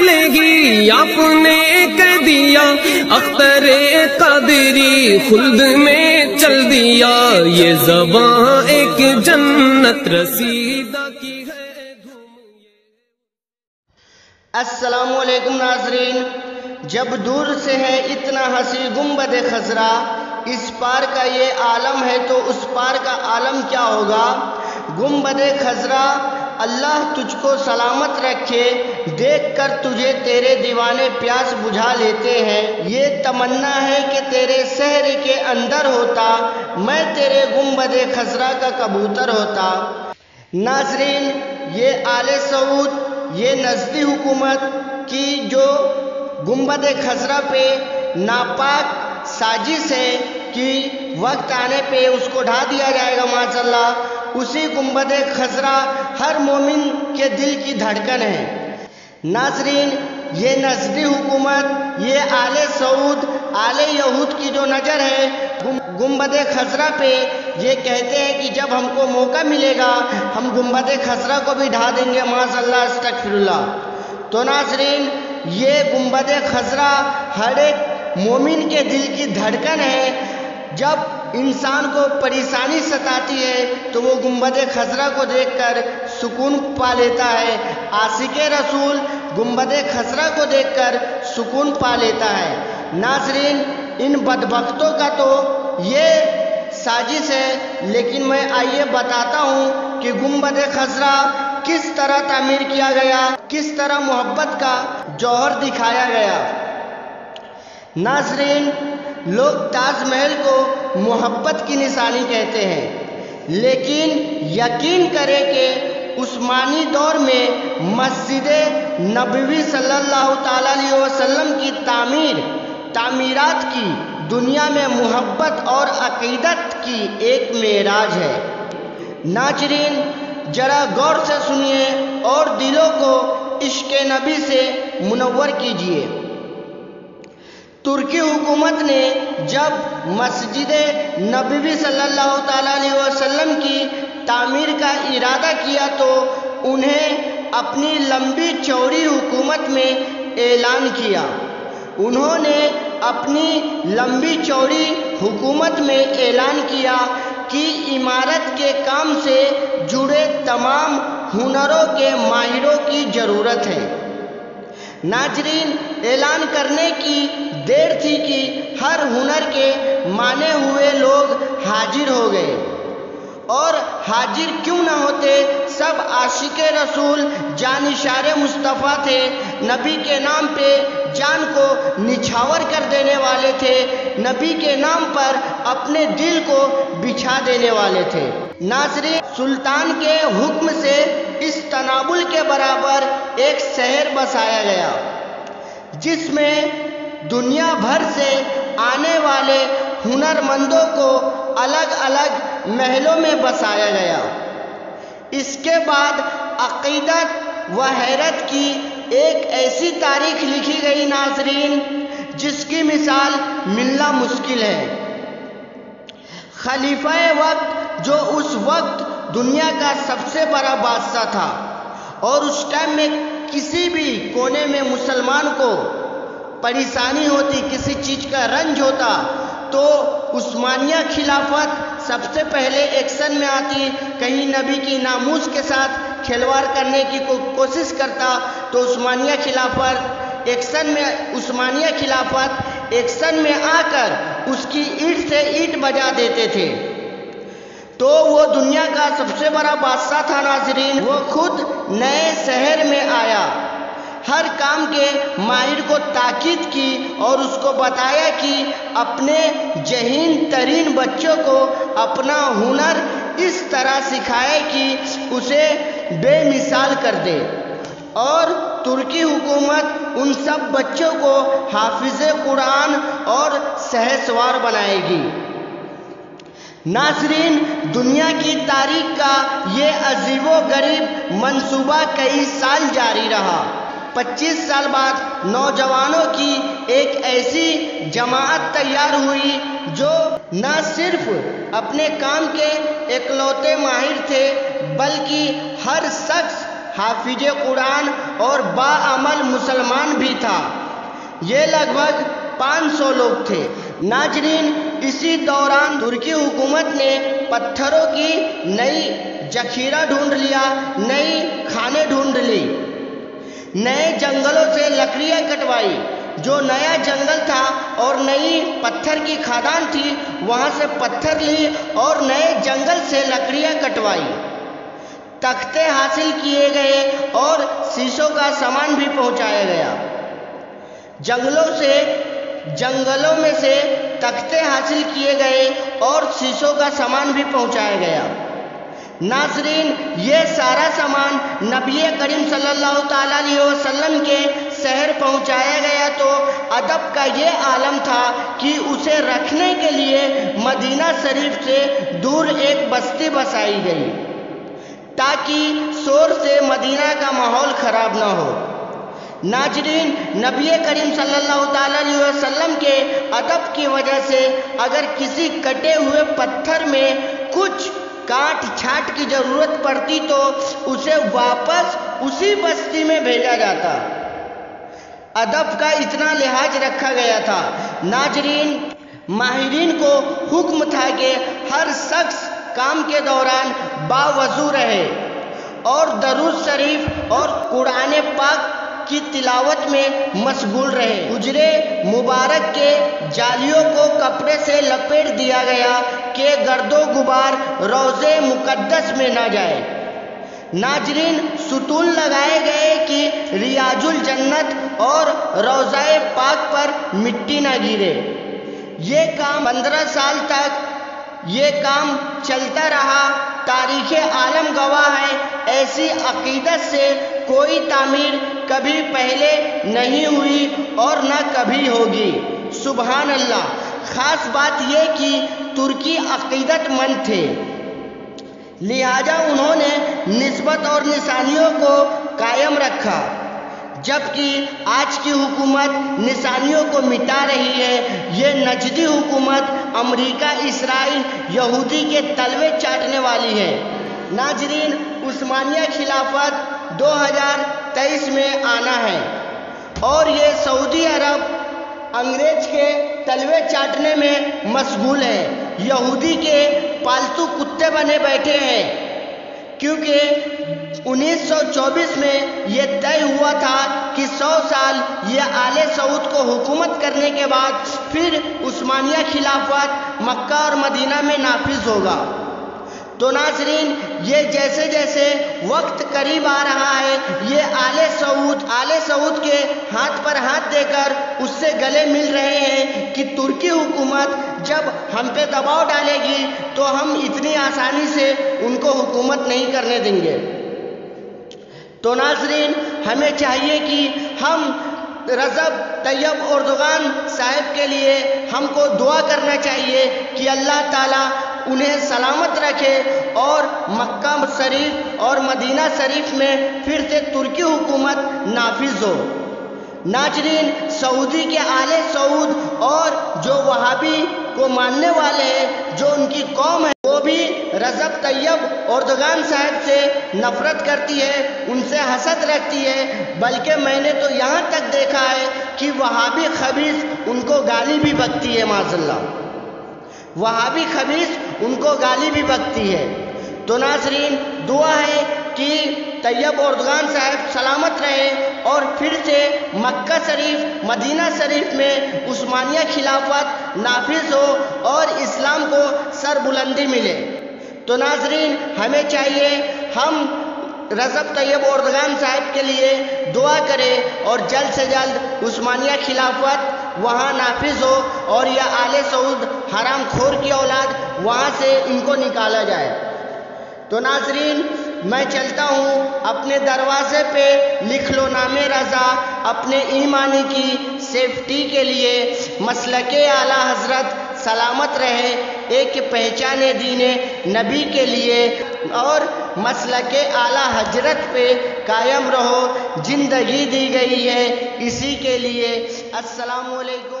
نہیں آپ نے کہہ دیا اختر قادری خلد میں چل دیا یہ زباں ایک جنت رسیدہ کی ہے دھوم۔ السلام علیکم ناظرین، جب دور سے ہے اتنا ہنسی گنبد خضرا، اس پار کا یہ عالم ہے تو اس پار کا عالم کیا ہوگا۔ گنبد خضرا اللہ تجھ کو سلامت رکھے، دیکھ کر تجھے تیرے دیوانے پیاس بجھا لیتے ہیں۔ یہ تمنا ہے کہ تیرے شہر کے اندر ہوتا، میں تیرے گنبد خضرا کا کبوتر ہوتا۔ ناظرین، یہ آل سعود، یہ نزدی حکومت کی جو گنبد خضرا پہ ناپاک سازش ہے کہ وقت آنے پہ اس کو ڈھا دیا جائے گا معاذاللہ، اسی گنبد خضرا ہر مومن کے دل کی دھڑکن ہے۔ ناظرین، یہ نزدی حکومت، یہ آل سعود، آل یہود کی جو نظر ہے گنبد خضرا پہ، یہ کہتے ہیں کہ جب ہم کو موقع ملے گا ہم گنبد خضرا کو بھی ڈھا دیں گے معاذاللہ، استغفر اللہ۔ تو ناظرین، یہ گنبد خضرا ہر ایک مومن کے دل کی دھڑکن ہے۔ جب انسان کو پریشانی ستاتی ہے تو وہ گنبد خضرا کو دیکھ کر سکون پا لیتا ہے، عاشق رسول گنبد خضرا کو دیکھ کر سکون پا لیتا ہے۔ ناظرین، ان بدبختوں کا تو یہ سازش ہے، لیکن میں آئیے بتاتا ہوں کہ گنبد خضرا کس طرح تعمیر کیا گیا، کس طرح محبت کا جوہر دکھایا گیا۔ ناظرین، لوگ تاج محل کو محبت کی نشانی کہتے ہیں، لیکن یقین کریں کہ عثمانی دور میں مسجد نبوی صلی اللہ تعالیٰ علیہ وسلم کی تعمیرات کی دنیا میں محبت اور عقیدت کی ایک معراج ہے۔ ناظرین، ذرا غور سے سنیے اور دلوں کو عشق نبی سے منور کیجیے۔ ترکی حکومت نے جب مسجد نبوی صلی اللہ تعالیٰ علیہ وسلم کی تعمیر کا ارادہ کیا تو انہیں اپنی لمبی چوڑی حکومت میں اعلان کیا۔ انہوں نے اپنی لمبی چوڑی حکومت میں اعلان کیا کہ عمارت کے کام سے جڑے تمام ہنروں کے ماہروں کی ضرورت ہے۔ ناظرین، اعلان کرنے کی دیر تھی کہ ہر ہنر کے مانے ہوئے لوگ حاضر ہو گئے، اور حاضر کیوں نہ ہوتے، سب عاشق رسول جانشار مصطفیٰ تھے، نبی کے نام پہ جان کو نچھاور کر دینے والے تھے، نبی کے نام پر اپنے دل کو بچھا دینے والے تھے۔ ناظرین، سلطان کے حکم سے استنبول کے برابر ایک شہر بسایا گیا، جس میں دنیا بھر سے آنے والے ہنرمندوں کو الگ الگ محلوں میں بسایا گیا۔ اس کے بعد عقیدت و حیرت کی ایک ایسی تاریخ لکھی گئی ناظرین، جس کی مثال ملنا مشکل ہے۔ خلیفہ وقت، جو اس وقت دنیا کا سب سے بڑا بادشاہ تھا، اور اس ٹائم میں کسی بھی کونے میں مسلمان کو پریشانی ہوتی، کسی چیز کا رنج ہوتا تو عثمانیہ خلافت سب سے پہلے ایکشن میں آتی، کہیں نبی کی ناموس کے ساتھ کھلواڑ کرنے کی کوشش کرتا تو عثمانیہ خلافت ایکشن میں آ کر اس کی اینٹ سے اینٹ بجا دیتے تھے۔ تو وہ دنیا کا سب سے بڑا بادشاہ تھا ناظرین، وہ خود نئے شہر میں آیا، ہر کام کے ماہر کو تاکید کی اور اس کو بتایا کہ اپنے ذہین ترین بچوں کو اپنا ہنر اس طرح سکھائے کہ اسے بے مثال کر دے، اور ترکی حکومت ان سب بچوں کو حافظ قرآن اور شہسوار بنائے گی۔ ناظرین، دنیا کی تاریخ کا یہ عجیب و غریب منصوبہ کئی سال جاری رہا۔ 25 سال بعد نوجوانوں کی ایک ایسی جماعت تیار ہوئی جو نہ صرف اپنے کام کے اکلوتے ماہر تھے، بلکہ ہر شخص حافظ قرآن اور باعمل مسلمان بھی تھا۔ یہ لگ بھگ 500 لوگ تھے۔ ناظرین، اسی دوران ترکی حکومت نے پتھروں کی نئی ذخیرہ ڈھونڈ لیا، نئی کھانیں ڈھونڈ لی، نئے جنگلوں سے لکڑیاں کٹوائی۔ جو نیا جنگل تھا اور نئی پتھر کی کھدان تھی، وہاں سے پتھر لی اور نئے جنگل سے لکڑیاں کٹوائی۔ تختے حاصل کیے گئے اور شیشوں کا سامان بھی پہنچایا گیا۔ جنگلوں میں سے تختے حاصل کیے گئے اور شیشوں کا سامان بھی پہنچایا گیا۔ ناظرین، یہ سارا سامان نبی کریم صلی اللہ تعالیٰ علیہ وسلم کے شہر پہنچایا گیا تو ادب کا یہ عالم تھا کہ اسے رکھنے کے لیے مدینہ شریف سے دور ایک بستی بسائی گئی تاکہ شور سے مدینہ کا ماحول خراب نہ ہو۔ ناظرین، نبی کریم صلی اللہ تعالیٰ علیہ وسلم کے ادب کی وجہ سے اگر کسی کٹے ہوئے پتھر میں کچھ کاٹ چھانٹ کی ضرورت پڑتی تو اسے واپس اسی بستی میں بھیجا جاتا۔ ادب کا اتنا لحاظ رکھا گیا تھا۔ ناظرین، ماہرین کو حکم تھا کہ ہر شخص کام کے دوران باوضو رہے اور درود شریف اور قرآن پاک کی تلاوت میں مشغول رہے۔ حجرے مبارک کے جالیوں کو کپڑے سے لپیٹ دیا گیا کہ گرد و غبار روضے مقدس میں نہ جائے۔ ناظرین، ستون لگائے گئے کہ ریاض الجنت اور روضہ پاک پر مٹی نہ گرے۔ یہ کام 15 سال تک چلتا رہا۔ تاریخ عالم گواہ ہے، ایسی عقیدت سے کوئی تعمیر کبھی پہلے نہیں ہوئی اور نہ کبھی ہوگی۔ سبحان اللہ۔ خاص بات یہ کہ ترکی عقیدت مند تھے، لہذا انہوں نے نسبت اور نشانیوں کو قائم رکھا، جبکہ آج کی حکومت نشانیوں کو مٹا رہی ہے۔ یہ نجدی حکومت امریکہ، اسرائیل، یہودی کے تلوے چاٹنے والی ہے۔ ناظرین، عثمانیہ خلافت 2023 میں آنا ہے اور یہ سعودی عرب انگریز کے تلوے چاٹنے میں مشغول ہے، یہودی کے پالتو کتے بنے بیٹھے ہیں، کیونکہ 1924 میں یہ طے ہوا تھا کہ 100 سال یہ آل سعود کو حکومت کرنے کے بعد پھر عثمانیہ خلافت مکہ اور مدینہ میں نافذ ہوگا۔ تو ناظرین، یہ جیسے جیسے وقت قریب آ رہا ہے، یہ آل سعود کے ہاتھ پر ہاتھ دے کر اس سے گلے مل رہے ہیں کہ ترکی حکومت جب ہم پہ دباؤ ڈالے گی تو ہم اتنی آسانی سے ان کو حکومت نہیں کرنے دیں گے۔ تو ناظرین، ہمیں چاہیے کہ ہم رجب طیب اردوغان صاحب کے لیے ہم کو دعا کرنا چاہیے کہ اللہ تعالیٰ انہیں سلامت رکھے اور مکہ شریف اور مدینہ شریف میں پھر سے ترکی حکومت نافذ ہو۔ ناظرین، سعودی کے آل سعود اور جو وہابی کو ماننے والے ہیں، جو ان کی قوم ہے، وہ بھی رجب طیب اردوغان صاحب سے نفرت کرتی ہے، ان سے حسد رکھتی ہے، بلکہ میں نے تو یہاں تک دیکھا ہے کہ وہابی خبیث ان کو گالی بھی بکتی ہے۔ معاذ اللہ، وہابی خبیث ان کو گالی بھی بکتی ہے۔ تو ناظرین، دعا ہے کہ طیب اردوغان صاحب سلامت رہے اور پھر سے مکہ شریف، مدینہ شریف میں عثمانیہ خلافت نافذ ہو اور اسلام کو سر بلندی ملے۔ تو ناظرین، ہمیں چاہیے ہم رجب طیب اردوغان صاحب کے لیے دعا کریں اور جلد سے جلد عثمانیہ خلافت وہاں نافذ ہو اور یہ آل سعود حرام خور کی اولاد وہاں سے ان کو نکالا جائے۔ تو ناظرین، میں چلتا ہوں، اپنے دروازے پہ لکھ لو نام رضا، اپنے ایمانی کی سیفٹی کے لیے مسلک اعلیٰ حضرت سلامت رہے، ایک پہچان دین نبی کے لیے اور مسلک اعلیٰ حضرت پہ قائم رہو۔ زندگی دی گئی ہے اسی کے لیے۔ السلام علیکم۔